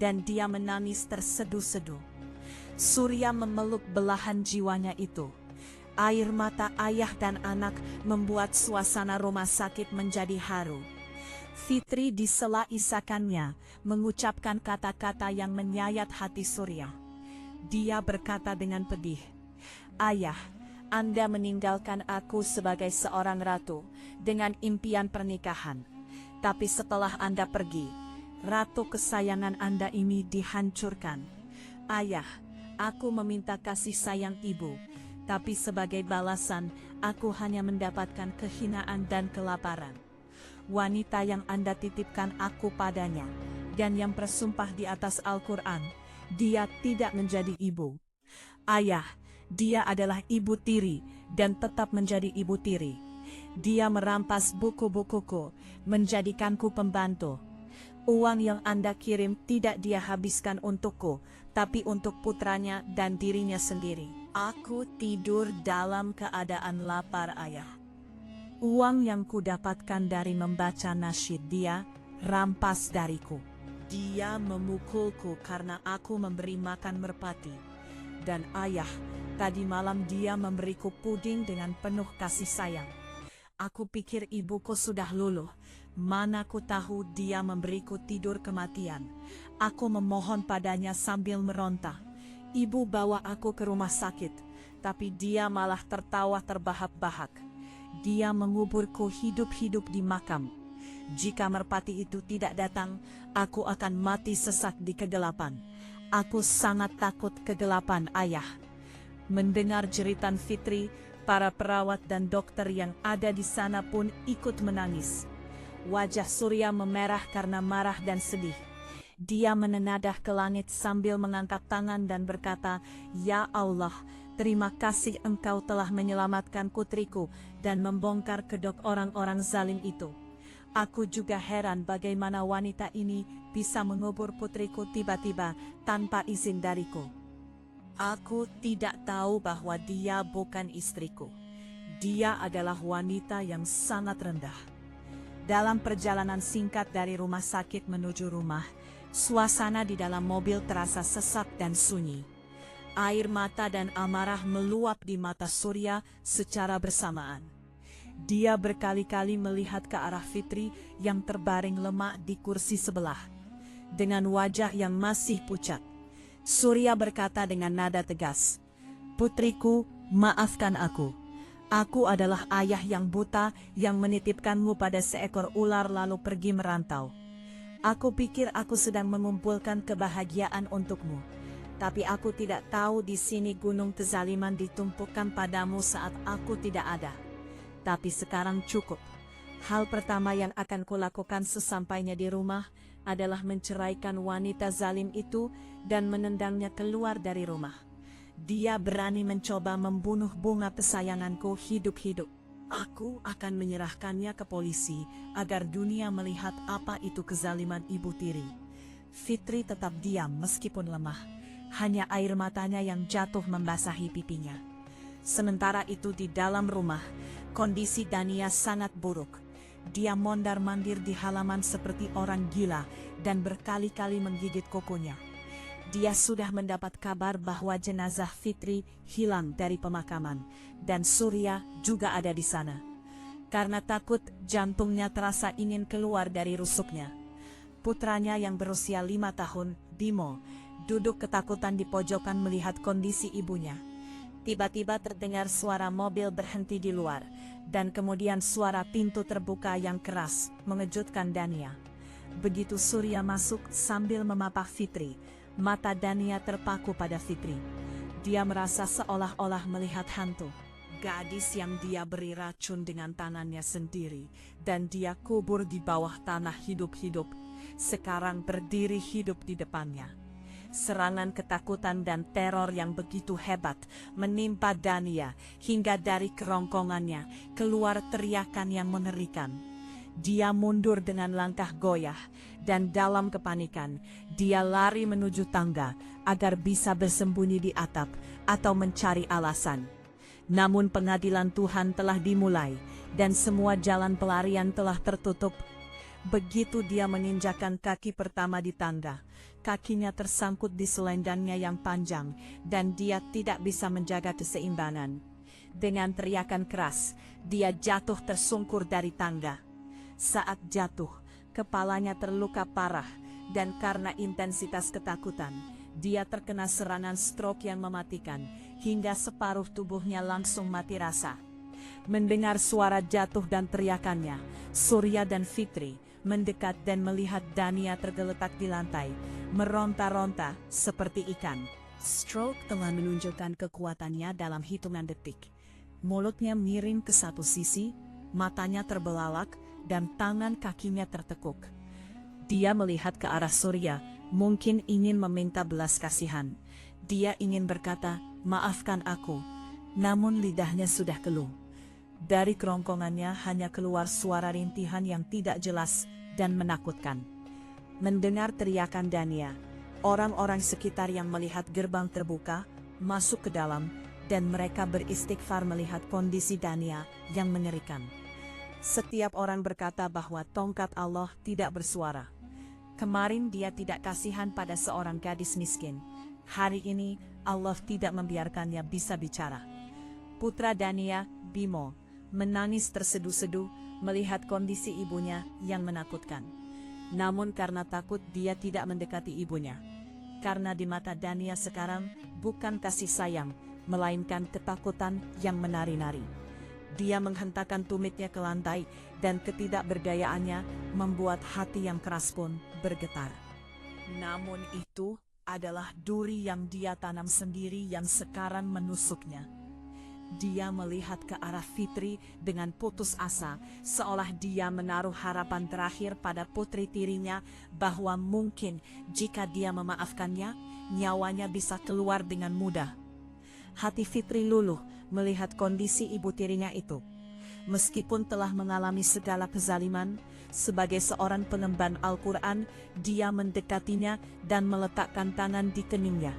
dan dia menangis terseduh-seduh. Surya memeluk belahan jiwanya itu. Air mata ayah dan anak membuat suasana rumah sakit menjadi haru. Fitri di sela isakannya mengucapkan kata-kata yang menyayat hati Surya. Dia berkata dengan pedih, "Ayah, Anda meninggalkan aku sebagai seorang ratu dengan impian pernikahan. Tapi setelah Anda pergi, ratu kesayangan Anda ini dihancurkan. Ayah, aku meminta kasih sayang ibu, tapi sebagai balasan aku hanya mendapatkan kehinaan dan kelaparan. Wanita yang Anda titipkan aku padanya, dan yang bersumpah di atas Al-Quran, dia tidak menjadi ibu. Ayah, dia adalah ibu tiri dan tetap menjadi ibu tiri. Dia merampas buku-bukuku, menjadikanku pembantu. Uang yang Anda kirim tidak dia habiskan untukku, tapi untuk putranya dan dirinya sendiri. Aku tidur dalam keadaan lapar, ayah. Uang yang kudapatkan dari membaca nasyid dia rampas dariku. Dia memukulku karena aku memberi makan merpati. Dan ayah, tadi malam dia memberiku puding dengan penuh kasih sayang. Aku pikir ibuku sudah luluh. Mana ku tahu dia memberiku tidur kematian. Aku memohon padanya sambil meronta. Ibu bawa aku ke rumah sakit, tapi dia malah tertawa terbahak-bahak. Dia menguburku hidup-hidup di makam. Jika merpati itu tidak datang, aku akan mati sesak di kegelapan. Aku sangat takut kegelapan, ayah." Mendengar jeritan Fitri, para perawat dan dokter yang ada di sana pun ikut menangis. Wajah Surya memerah karena marah dan sedih. Dia menenadah ke langit sambil mengangkat tangan dan berkata, "Ya Allah, terima kasih Engkau telah menyelamatkan putriku dan membongkar kedok orang-orang zalim itu. Aku juga heran bagaimana wanita ini bisa mengubur putriku tiba-tiba tanpa izin dariku. Aku tidak tahu bahwa dia bukan istriku. Dia adalah wanita yang sangat rendah." Dalam perjalanan singkat dari rumah sakit menuju rumah, suasana di dalam mobil terasa sesak dan sunyi. Air mata dan amarah meluap di mata Surya secara bersamaan. Dia berkali-kali melihat ke arah Fitri yang terbaring lemah di kursi sebelah, dengan wajah yang masih pucat. Surya berkata dengan nada tegas, "Putriku, maafkan aku. Aku adalah ayah yang buta yang menitipkanmu pada seekor ular lalu pergi merantau. Aku pikir aku sedang mengumpulkan kebahagiaan untukmu. Tapi aku tidak tahu di sini gunung kezaliman ditumpukan padamu saat aku tidak ada. Tapi sekarang cukup. Hal pertama yang akan kulakukan sesampainya di rumah adalah menceraikan wanita zalim itu dan menendangnya keluar dari rumah. Dia berani mencoba membunuh bunga kesayanganku hidup-hidup. Aku akan menyerahkannya ke polisi agar dunia melihat apa itu kezaliman ibu tiri. Fitri tetap diam meskipun lemah. Hanya air matanya yang jatuh membasahi pipinya. Sementara itu di dalam rumah, kondisi Dania sangat buruk. Dia mondar-mandir di halaman seperti orang gila dan berkali-kali menggigit kukunya. Dia sudah mendapat kabar bahwa jenazah Fitri hilang dari pemakaman dan Surya juga ada di sana. Karena takut, jantungnya terasa ingin keluar dari rusuknya. Putranya yang berusia 5 tahun, Bimo, duduk ketakutan di pojokan melihat kondisi ibunya. Tiba-tiba terdengar suara mobil berhenti di luar, dan kemudian suara pintu terbuka yang keras mengejutkan Dania. Begitu Surya masuk sambil memapah Fitri, mata Dania terpaku pada Fitri. Dia merasa seolah-olah melihat hantu. Gadis yang dia beri racun dengan tangannya sendiri, dan dia kubur di bawah tanah hidup-hidup, sekarang berdiri hidup di depannya. Serangan ketakutan dan teror yang begitu hebat menimpa Dania hingga dari kerongkongannya keluar teriakan yang mengerikan. Dia mundur dengan langkah goyah dan dalam kepanikan dia lari menuju tangga agar bisa bersembunyi di atap atau mencari alasan. Namun pengadilan Tuhan telah dimulai dan semua jalan pelarian telah tertutup. Begitu dia menginjakkan kaki pertama di tangga, kakinya tersangkut di selendangnya yang panjang dan dia tidak bisa menjaga keseimbangan. Dengan teriakan keras, dia jatuh tersungkur dari tangga. Saat jatuh, kepalanya terluka parah dan karena intensitas ketakutan, dia terkena serangan stroke yang mematikan hingga separuh tubuhnya langsung mati rasa. Mendengar suara jatuh dan teriakannya, Surya dan Fitri mendekat dan melihat Dania tergeletak di lantai, meronta-ronta seperti ikan. Stroke telah menunjukkan kekuatannya dalam hitungan detik. Mulutnya miring ke satu sisi, matanya terbelalak, dan tangan kakinya tertekuk. Dia melihat ke arah Surya, mungkin ingin meminta belas kasihan. Dia ingin berkata, "Maafkan aku," namun lidahnya sudah keluh. Dari kerongkongannya hanya keluar suara rintihan yang tidak jelas dan menakutkan. Mendengar teriakan Dania, orang-orang sekitar yang melihat gerbang terbuka, masuk ke dalam, dan mereka beristighfar melihat kondisi Dania yang mengerikan. Setiap orang berkata bahwa tongkat Allah tidak bersuara. Kemarin dia tidak kasihan pada seorang gadis miskin. Hari ini Allah tidak membiarkannya bisa bicara. Putra Dania, Bimo, menangis terseduh-seduh melihat kondisi ibunya yang menakutkan. Namun karena takut dia tidak mendekati ibunya. Karena di mata Dania sekarang bukan kasih sayang, melainkan ketakutan yang menari-nari. Dia menghentakkan tumitnya ke lantai dan ketidakberdayaannya membuat hati yang keras pun bergetar. Namun itu adalah duri yang dia tanam sendiri yang sekarang menusuknya. Dia melihat ke arah Fitri dengan putus asa, seolah dia menaruh harapan terakhir pada putri tirinya bahwa mungkin jika dia memaafkannya, nyawanya bisa keluar dengan mudah. Hati Fitri luluh melihat kondisi ibu tirinya itu. Meskipun telah mengalami segala kezaliman, sebagai seorang pengemban Al-Quran, dia mendekatinya dan meletakkan tangan di keningnya.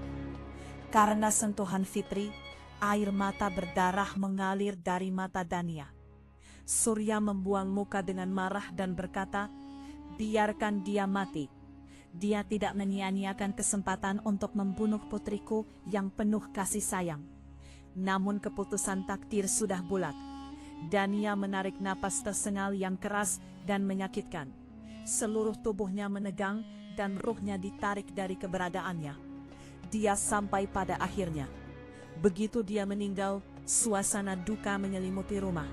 Karena sentuhan Fitri, air mata berdarah mengalir dari mata Dania. Surya membuang muka dengan marah dan berkata, "Biarkan dia mati. Dia tidak menyia-nyiakan kesempatan untuk membunuh putriku yang penuh kasih sayang." Namun keputusan takdir sudah bulat. Dania menarik napas tersengal yang keras dan menyakitkan. Seluruh tubuhnya menegang dan ruhnya ditarik dari keberadaannya. Dia sampai pada akhirnya. Begitu dia meninggal, suasana duka menyelimuti rumah.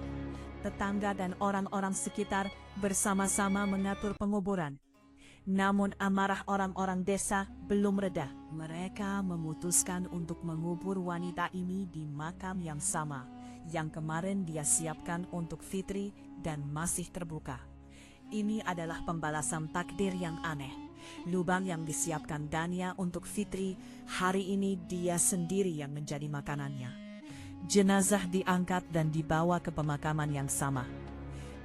Tetangga dan orang-orang sekitar bersama-sama mengatur penguburan. Namun amarah orang-orang desa belum reda. Mereka memutuskan untuk mengubur wanita ini di makam yang sama, yang kemarin dia siapkan untuk Fitri dan masih terbuka. Ini adalah pembalasan takdir yang aneh. Lubang yang disiapkan Dania untuk Fitri, hari ini dia sendiri yang menjadi makanannya. Jenazah diangkat dan dibawa ke pemakaman yang sama.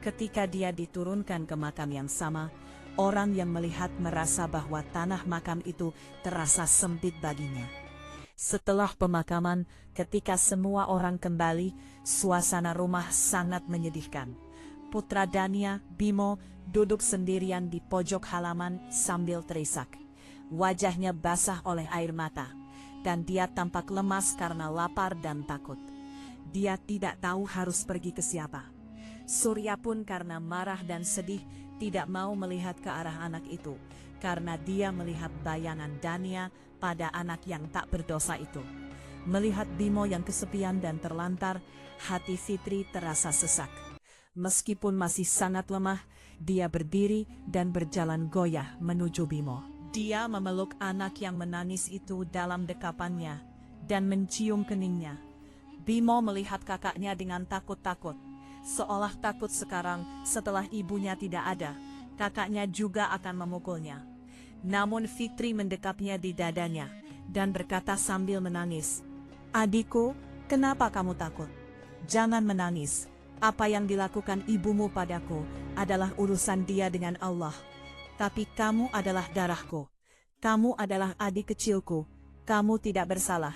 Ketika dia diturunkan ke makam yang sama, orang yang melihat merasa bahwa tanah makam itu terasa sempit baginya. Setelah pemakaman, ketika semua orang kembali, suasana rumah sangat menyedihkan. Putra Dania, Bimo, duduk sendirian di pojok halaman sambil terisak. Wajahnya basah oleh air mata, dan dia tampak lemas karena lapar dan takut. Dia tidak tahu harus pergi ke siapa. Surya pun karena marah dan sedih tidak mau melihat ke arah anak itu, karena dia melihat bayangan Dania pada anak yang tak berdosa itu. Melihat Bimo yang kesepian dan terlantar, hati Fitri terasa sesak. Meskipun masih sangat lemah, dia berdiri dan berjalan goyah menuju Bimo. Dia memeluk anak yang menangis itu dalam dekapannya dan mencium keningnya. Bimo melihat kakaknya dengan takut-takut. Seolah takut sekarang setelah ibunya tidak ada, kakaknya juga akan memukulnya. Namun Fitri mendekapnya di dadanya dan berkata sambil menangis, "Adikku, kenapa kamu takut? Jangan menangis. Apa yang dilakukan ibumu padaku adalah urusan dia dengan Allah. Tapi kamu adalah darahku. Kamu adalah adik kecilku. Kamu tidak bersalah."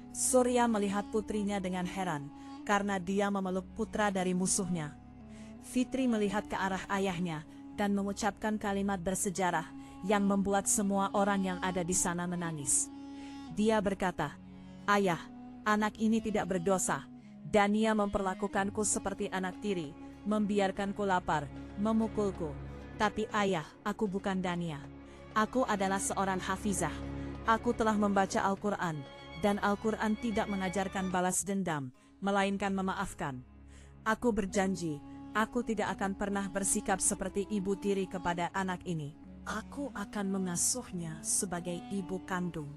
Surya melihat putrinya dengan heran, karena dia memeluk putra dari musuhnya. Fitri melihat ke arah ayahnya dan mengucapkan kalimat bersejarah yang membuat semua orang yang ada di sana menangis. Dia berkata, "Ayah, anak ini tidak berdosa. Dania memperlakukanku seperti anak tiri, membiarkanku lapar, memukulku. Tapi ayah, aku bukan Dania. Aku adalah seorang hafizah. Aku telah membaca Al-Quran, dan Al-Quran tidak mengajarkan balas dendam, melainkan memaafkan. Aku berjanji, aku tidak akan pernah bersikap seperti ibu tiri kepada anak ini. Aku akan mengasuhnya sebagai ibu kandung.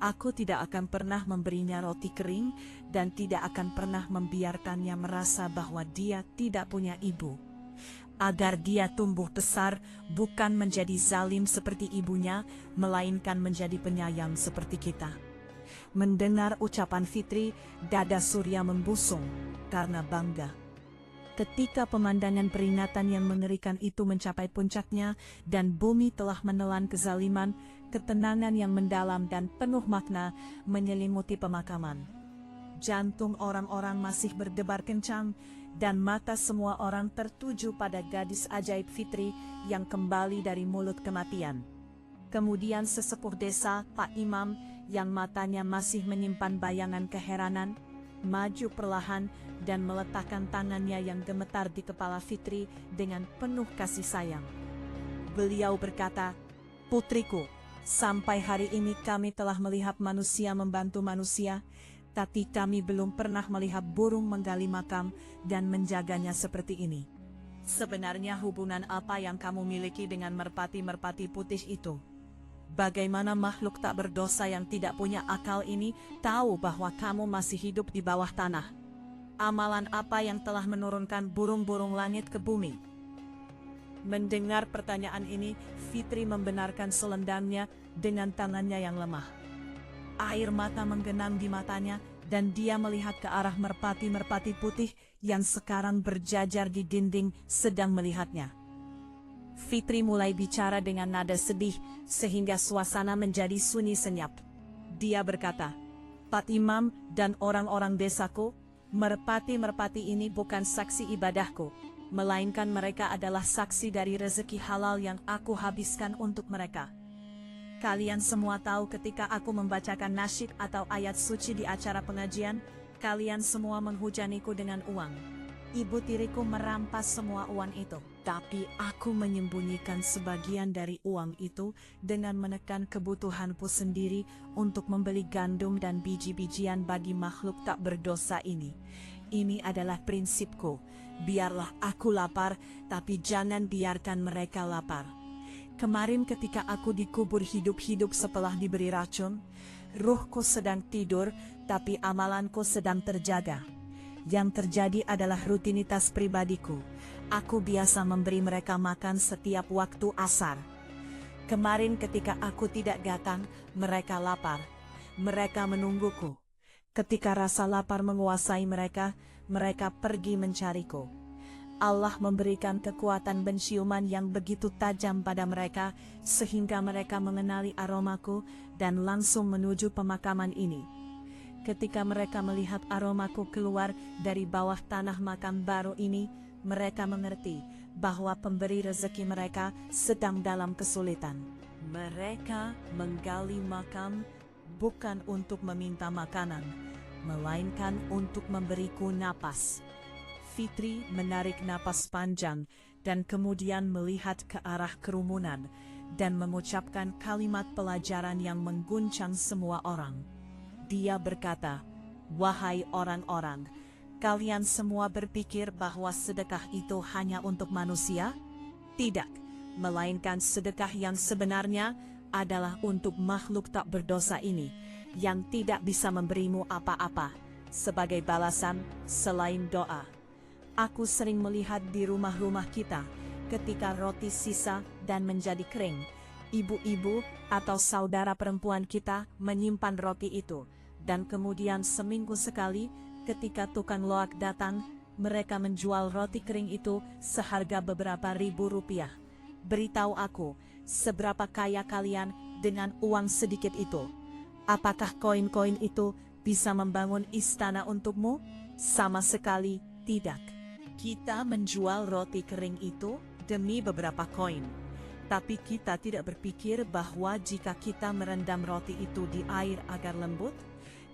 Aku tidak akan pernah memberinya roti kering dan tidak akan pernah membiarkannya merasa bahwa dia tidak punya ibu. Agar dia tumbuh besar bukan menjadi zalim seperti ibunya, melainkan menjadi penyayang seperti kita." Mendengar ucapan Fitri, dada Surya membusung karena bangga. Ketika pemandangan peringatan yang mengerikan itu mencapai puncaknya dan bumi telah menelan kezaliman, ketenangan yang mendalam dan penuh makna menyelimuti pemakaman. Jantung orang-orang masih berdebar kencang dan mata semua orang tertuju pada gadis ajaib Fitri yang kembali dari mulut kematian. Kemudian sesepuh desa, Pak Imam, yang matanya masih menyimpan bayangan keheranan, maju perlahan dan meletakkan tangannya yang gemetar di kepala Fitri dengan penuh kasih sayang. Beliau berkata, "Putriku, sampai hari ini kami telah melihat manusia membantu manusia, tapi kami belum pernah melihat burung menggali makam dan menjaganya seperti ini. Sebenarnya hubungan apa yang kamu miliki dengan merpati-merpati putih itu? Bagaimana makhluk tak berdosa yang tidak punya akal ini tahu bahwa kamu masih hidup di bawah tanah? Amalan apa yang telah menurunkan burung-burung langit ke bumi?" Mendengar pertanyaan ini, Fitri membenarkan selendangnya dengan tangannya yang lemah. Air mata menggenang di matanya dan dia melihat ke arah merpati-merpati putih yang sekarang berjajar di dinding sedang melihatnya. Fitri mulai bicara dengan nada sedih sehingga suasana menjadi sunyi senyap. Dia berkata, "Pak Imam dan orang-orang desaku, merpati-merpati ini bukan saksi ibadahku, melainkan mereka adalah saksi dari rezeki halal yang aku habiskan untuk mereka. Kalian semua tahu ketika aku membacakan nasyid atau ayat suci di acara pengajian, kalian semua menghujaniku dengan uang. Ibu tiriku merampas semua uang itu, tapi aku menyembunyikan sebagian dari uang itu dengan menekan kebutuhanku sendiri untuk membeli gandum dan biji-bijian bagi makhluk tak berdosa ini. Ini adalah prinsipku, biarlah aku lapar, tapi jangan biarkan mereka lapar. Kemarin ketika aku dikubur hidup-hidup setelah diberi racun, ruhku sedang tidur, tapi amalanku sedang terjaga. Yang terjadi adalah rutinitas pribadiku. Aku biasa memberi mereka makan setiap waktu asar. Kemarin ketika aku tidak datang, mereka lapar. Mereka menungguku. Ketika rasa lapar menguasai mereka, mereka pergi mencariku. Allah memberikan kekuatan penciuman yang begitu tajam pada mereka, sehingga mereka mengenali aromaku dan langsung menuju pemakaman ini. Ketika mereka melihat aromaku keluar dari bawah tanah makam baru ini, mereka mengerti bahwa pemberi rezeki mereka sedang dalam kesulitan. Mereka menggali makam bukan untuk meminta makanan, melainkan untuk memberiku napas. Fitri menarik napas panjang dan kemudian melihat ke arah kerumunan dan mengucapkan kalimat pelajaran yang mengguncang semua orang. Dia berkata, "Wahai orang-orang, kalian semua berpikir bahwa sedekah itu hanya untuk manusia? Tidak, melainkan sedekah yang sebenarnya adalah untuk makhluk tak berdosa ini, yang tidak bisa memberimu apa-apa sebagai balasan selain doa." Aku sering melihat di rumah-rumah kita, ketika roti sisa dan menjadi kering, ibu-ibu atau saudara perempuan kita menyimpan roti itu, dan kemudian seminggu sekali, ketika tukang loak datang, mereka menjual roti kering itu seharga beberapa ribu rupiah. Beritahu aku, seberapa kaya kalian dengan uang sedikit itu? Apakah koin-koin itu bisa membangun istana untukmu? Sama sekali tidak. Kita menjual roti kering itu demi beberapa koin. Tapi kita tidak berpikir bahwa jika kita merendam roti itu di air agar lembut,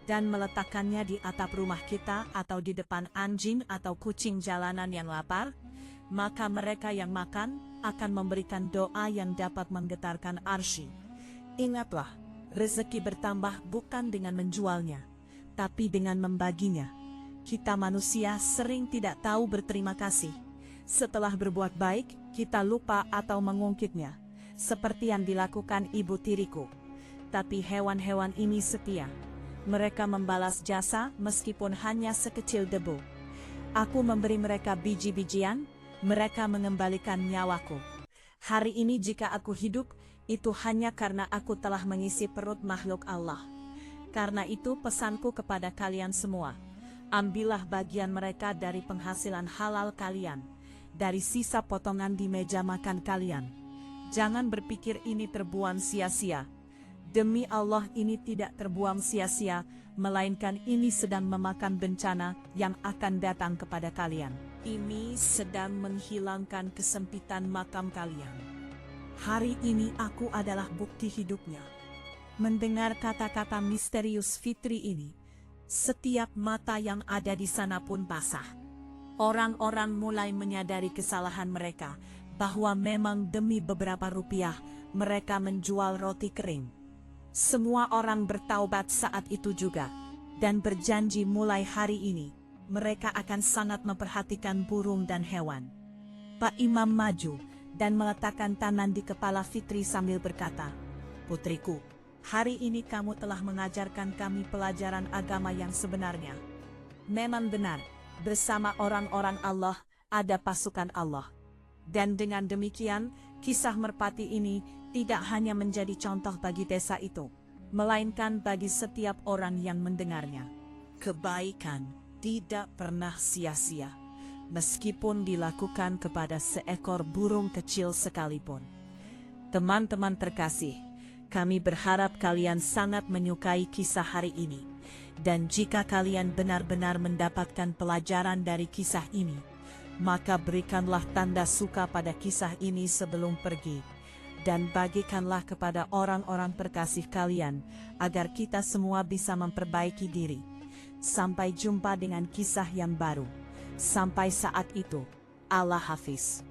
dan meletakkannya di atap rumah kita atau di depan anjing atau kucing jalanan yang lapar, maka mereka yang makan akan memberikan doa yang dapat menggetarkan arsy. Ingatlah, rezeki bertambah bukan dengan menjualnya, tapi dengan membaginya. Kita manusia sering tidak tahu berterima kasih. Setelah berbuat baik, kita lupa atau mengungkitnya, seperti yang dilakukan ibu tiriku. Tapi hewan-hewan ini setia. Mereka membalas jasa meskipun hanya sekecil debu. Aku memberi mereka biji-bijian, mereka mengembalikan nyawaku. Hari ini jika aku hidup, itu hanya karena aku telah mengisi perut makhluk Allah. Karena itu pesanku kepada kalian semua. Ambillah bagian mereka dari penghasilan halal kalian, dari sisa potongan di meja makan kalian. Jangan berpikir ini terbuang sia-sia. Demi Allah ini tidak terbuang sia-sia, melainkan ini sedang memakan bencana yang akan datang kepada kalian. Ini sedang menghilangkan kesempitan makam kalian. Hari ini aku adalah bukti hidupnya. Mendengar kata-kata misterius Fitri ini, setiap mata yang ada di sana pun basah. Orang-orang mulai menyadari kesalahan mereka, bahwa memang demi beberapa rupiah, mereka menjual roti kering. Semua orang bertaubat saat itu juga, dan berjanji mulai hari ini, mereka akan sangat memperhatikan burung dan hewan. Pak Imam maju, dan meletakkan tangan di kepala Fitri sambil berkata, "Putriku, hari ini kamu telah mengajarkan kami pelajaran agama yang sebenarnya. Memang benar, bersama orang-orang Allah, ada pasukan Allah. Dan dengan demikian, kisah merpati ini tidak hanya menjadi contoh bagi desa itu, melainkan bagi setiap orang yang mendengarnya. Kebaikan tidak pernah sia-sia, meskipun dilakukan kepada seekor burung kecil sekalipun." Teman-teman terkasih, kami berharap kalian sangat menyukai kisah hari ini. Dan jika kalian benar-benar mendapatkan pelajaran dari kisah ini, maka berikanlah tanda suka pada kisah ini sebelum pergi. Dan bagikanlah kepada orang-orang terkasih kalian, agar kita semua bisa memperbaiki diri. Sampai jumpa dengan kisah yang baru. Sampai saat itu, Allah Hafiz.